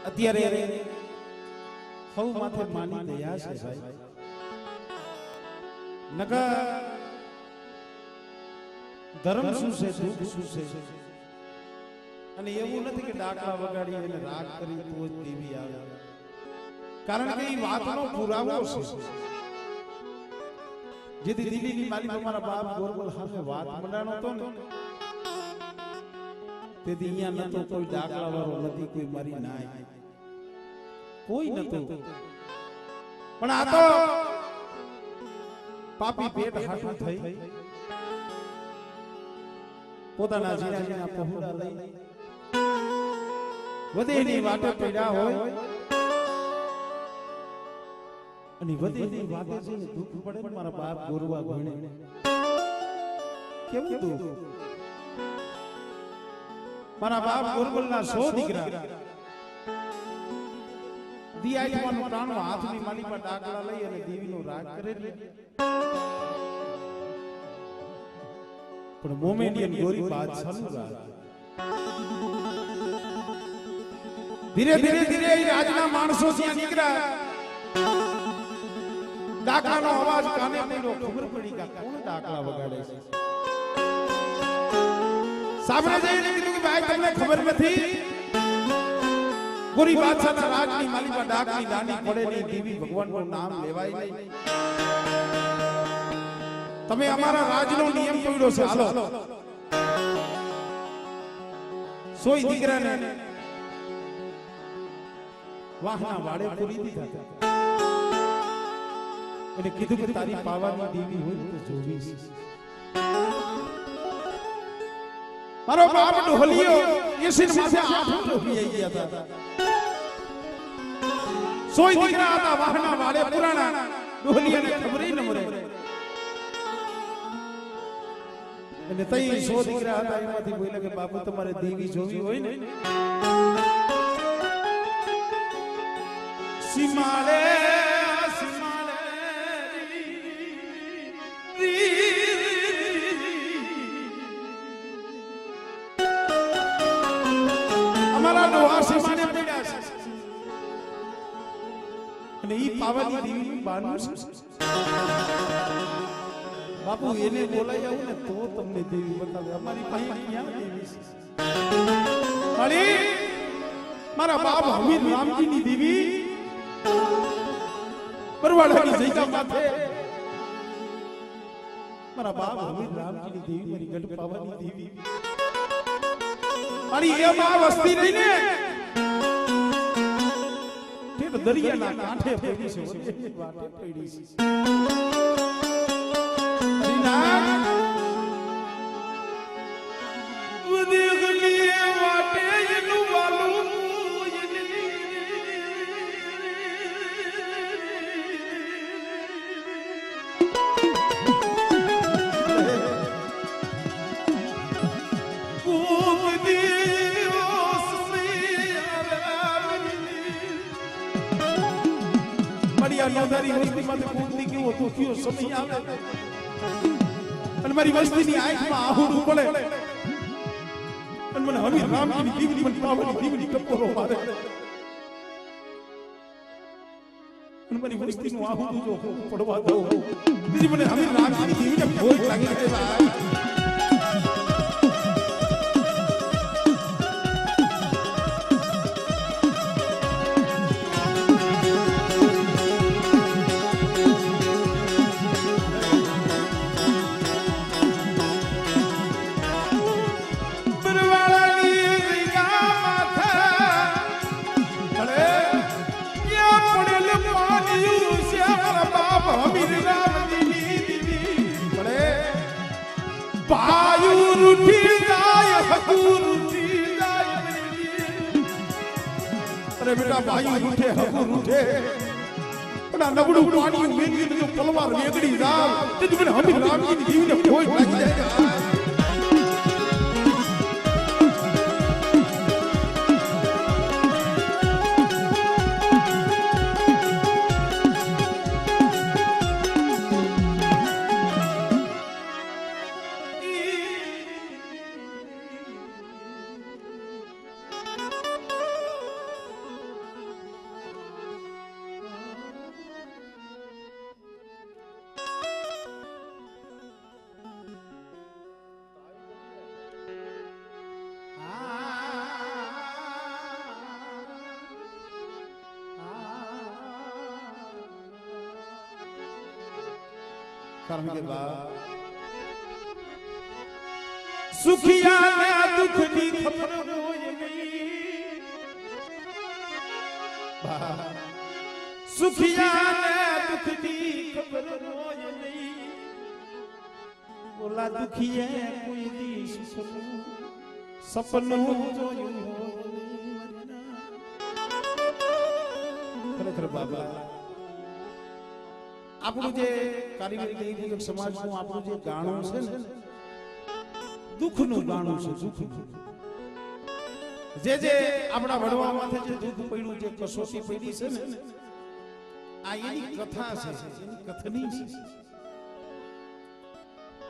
અત્યારે સૌ માથે માની દયા છે ભાઈ. નકા ધર્મ શું છે, દુઃખ શું છે, અને એવું નથી કે ડાકલા વગાડી અને રાગ કરી તો જ દેવી આવે. કારણ કે એ વાતનો પુરાવો છે. જેથી દિલ્હીની માલિક અમારા બાપ ગોરબલ સામે વાત મંડાણો હતો ને, તેથી અહીંયા નતો કોઈ ડાકલા વાળો, નથી કોઈ મારી નાય, કોઈ નતું. પણ આ તો પાપી પેટ હાટું થઈ પોતાના જીણા જીણા પહોળા લઈ વધેની વાટે પડ્યા હોય, અને વધેની વાટે છે દુઃખ પડે ને મારા બાપ ગોરવા ભણે કેવું દુઃખ. મારા બાપ ગોરબલના 100 દીકરા દિયાઈવાનું ટાણું હાથની માલી પર ડાકલા લઈ અને દેવીનો રાગ કરે છે. પણ મોમેડિયન ગોરી બાદશાહનું રાગ. ધીરે ધીરે ધીરે રાજના માણસો ત્યાં નીકળ્યા. ડાકલાનો અવાજ કાને પડ્યો, ખબર પડી કે કોણ ડાકલા વગાડે છે. સામે જઈને કીધું કે ભાઈ તમને ખબર નથી, ગોરી બાદશાહના રાજની માલિકા ડાકની દાની પડે નહીં, દેવી ભગવાનનું નામ લેવાય નહીં. તમે અમારા રાજનો નિયમ તોડ્યો છે, હાલો. સોય દીકરાને વાહના વાડે પૂરી દીધા. એને કીધું કે તારી પાવાની દેવી હોય તો જોવીશ. મારો બાપ ઢોલિયો યસીન માથે 8 ઢોલી આવી ગયા હતા. સોય દીકરા હતા વાહના વાડે પુરાણા, ઢોલિયાને ખબર ન મરે. અને તઈ 100 દીકરા હતા, એમાંથી બોલ્યા કે બાપુ તમારે દેવી જોવી હોય ને, સીમાડે સીમાડે અમારા ડોહા સીમાડે પડ્યા છે, અને ઈ પાવાની દેવી બાનું છે. બાપુ એને બોલાઈ આવું ને તો તમને દેવી બતાવે. અમારી પાસે ક્યાં દેવી છે? અરે મારા બાપ હમીર રામજીની દેવી પરવાડાની જઈકા માથે, મારા બાપ હમીર રામજીની દેવી મારી ગઢ પાવાની દેવી. મારી એમાં વસ્તી રહીને ઠેઠ દરિયાના કાંઠે પડી છે, વાટે પડી છે. મારી વસ્તીની આંખમાં આહુડું પડે, અને મને હમીર રામજીની દીવની મને પાવની દીવની ટપોરો મારે, અને મારી વસ્તીનું આહુડું જો પડવા દઉં, બીજી મને હમીર રામજીની દીવને ભોગ લાગી જાય. અરે બેટા ભાઈ રૂઠે હકુ રૂઠે, પણ આ નબળું પાણી વેગી તો પલવાર વેગડી જાવ તે મને હમીર રામજીની દીવને કોઈ લાગી જાય. કારણ કે બા સુખિયા દુઃખની ખબર હોય નહીં બા સુખિયા દુઃખની ખબર હોય નહીં ઓલા દુખિયે કોઈ દી સપનું જોયું ખરેખર બાબા આપણું જે કારીગરી સમાજનું આપણું જે ગાણું છે ને દુઃખનું ગાણું છે દુઃખનું જે આપણા વડવા માથે જે દુઃખ પડ્યું જે કસોટી પડી છે ને આ એની કથા છે એની કથની છે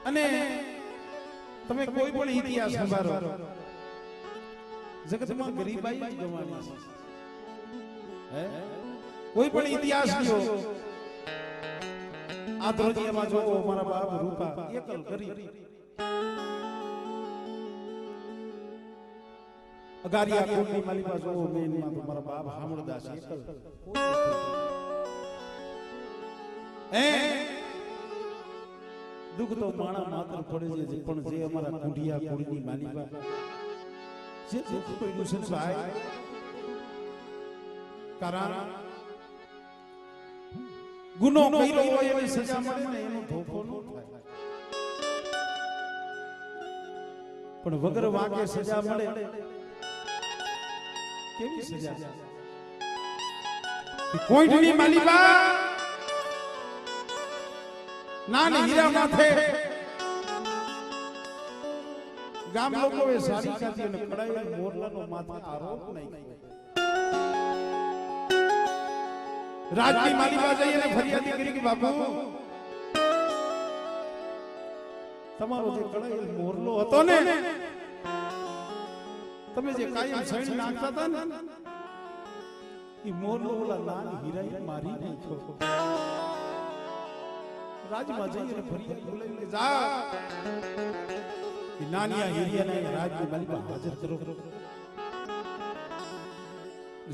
અને તમે કોઈ પણ ઇતિહાસ સંભાળો જગતમાં ગરીબાઈ જ ગવાની છે હે કોઈ પણ ઇતિહાસ લ્યો આ ધ્રુતિયામાં જોવો મારા બાપ રૂપા એકલ ગરીબ અગારિયા કોટની માલિકા જોવો મેનમાં તો મારા બાપ હામળદાસ એકલ હે દુઃખ તો માણા માત્ર પડે છે પણ જે અમારા કુંડિયા કોળની માલિકા જે દુઃખ પડ્યું છે ભાઈ કારણ ગુનો કર્યો હોય એવી સજા મળે ને એનો ધોકો ન થાય પણ વગર વાંકે સજા મળે કેવી સજા કોઈની માલિકા નાની હીરા માથે ગામ લોકોએ સારી કાઢી અને કડાઈ મોરલાનો માથે આરોપ નાખ્યો રાજની માલિકા જઈ અને ફરિયાદી કરી કે બાપુ તમારો જે કડાઈ મોરલો હતો ને તમે જે કાયમ સૈણ નાખતા હતા ને એ મોરલો ઓલા નાની હીરાએ મારી નાખ્યો રાજમાં જઈને ફરિયાદ બોલાવીને જા નાનિયા હિરિયાના રાજની માલિકા હાજર કરો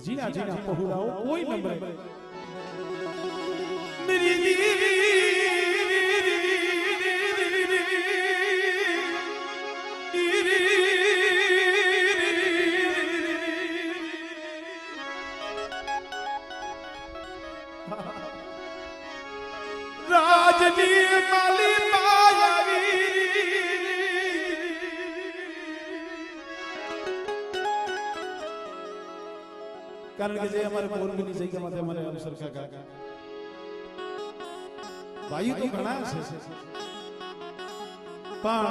જીના જીના પહોળાઓ કોઈ ન મળે મેરી રાજની માલી માયાવી કારણ કે જે અમારે મોરબીની જગ્યામાં અમારે અવસર કાકા ભાઈ તો ઘણા છે પણ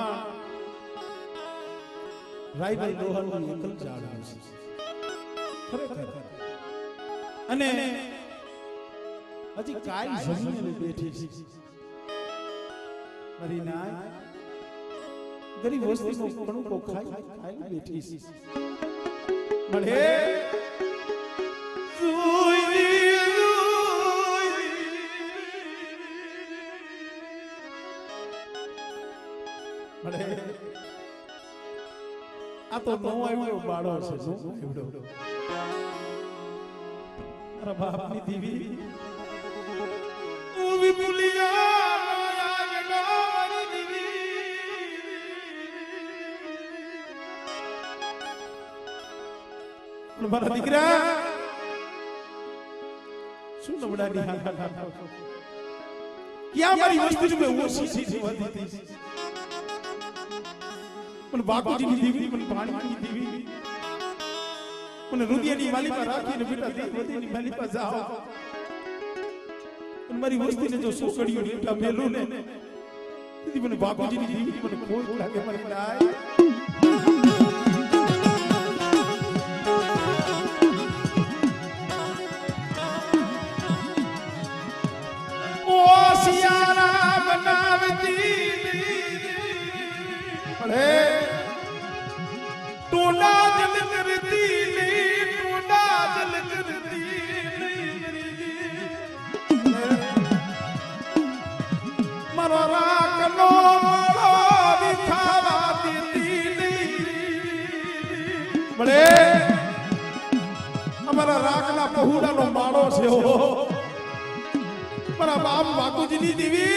રાયભાઈ લોહાનું એકલ જાળવ્યું છે ખરેખર અને હજી કાઈ જમીને બેઠી છે મારી નાય ગરીબ વસ્તીનો કણકો ખાઈ બેઠી છે મળે આ તો નો આવ્યો બાળો છે નો આવ્યો મારા બાપની દીવી ઉવી પુલિયા મારી દીવી મારા દીકરા શું નબળાની ક્યાં મારી વસ્તુ મેં ઓછી વધી મને બાપુજીની દીવી મને પાણીની દીવી મને રુદિયાની માલિકા રાખીને બેટા દેવતીની માલિકા જાઓ અને મારી વસ્તીને જો સોકડીઓ બેટા મેલું ને દીદી મને બાપુજીની દીવી મને કોઈ લાગે મારી નાય ઓ સિયારા બનાવતી પડે टोला जल करती नहीं टोला जल करती नहीं मरो राकनो मरो दिखावा देती नहीं बड़े हमारा राकना पहुड़ा नो मारो से हो मारा बाप बाकूजी नी दीवी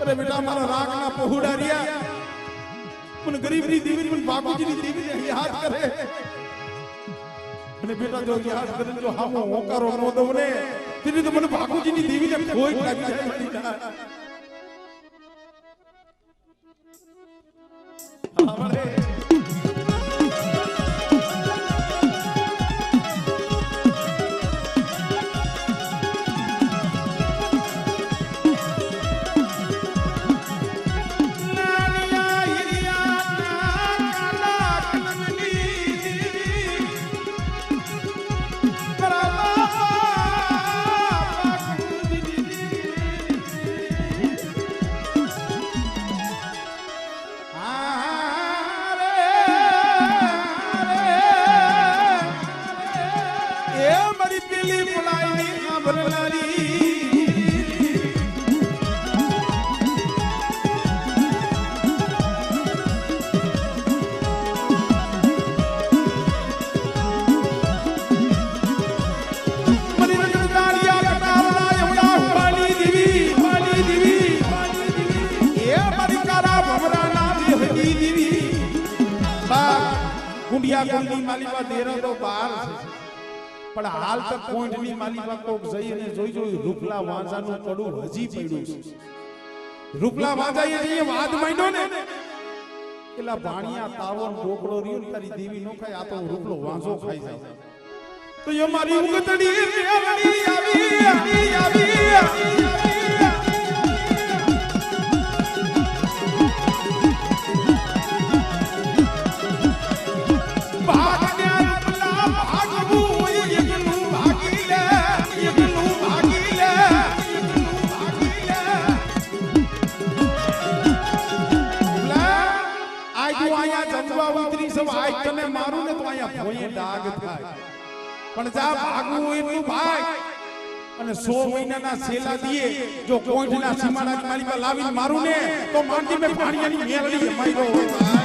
અરે બેટા મારા રાખના પહોડા રહ્યા મને ગરીબની દેવી મને બાપુજીની દેવીને યાદ કરે અને બેટા જો યાદ કરે જો હામો હોકારો નો દઉં ને તેની તો મને બાપુજીની દેવીને કોઈ લાગી જાય બેટા અમારે ગુંડિયાગુંડી માલીબા દેરો તો બહાર છે પણ હાલ તક પોઈન્ટની માલીબા કોક જઈને જોઈ રૂપલા વાંજાનું પડું હજી પડ્યું છે રૂપલા વાંજાએ જે વાદ માંડ્યો ને એલા ભાણિયા તાવન બોકડો રીયો તારી દેવી નો ખાય આ તો રૂપલો વાંજો ખાઈ જાય તો એ મારી ઉગતડી આવી તને મારું ને તો અહીંયા ભોયે ડાગ થાય પણ જા ભાગવું હોય તો ભાગ અને 100 મહિનાના સેલા દીએ જો કોઈઠના સીમાડા મારી પર લાવીને મારું ને તો માંડી મે પાણીની મેલડી માર્યો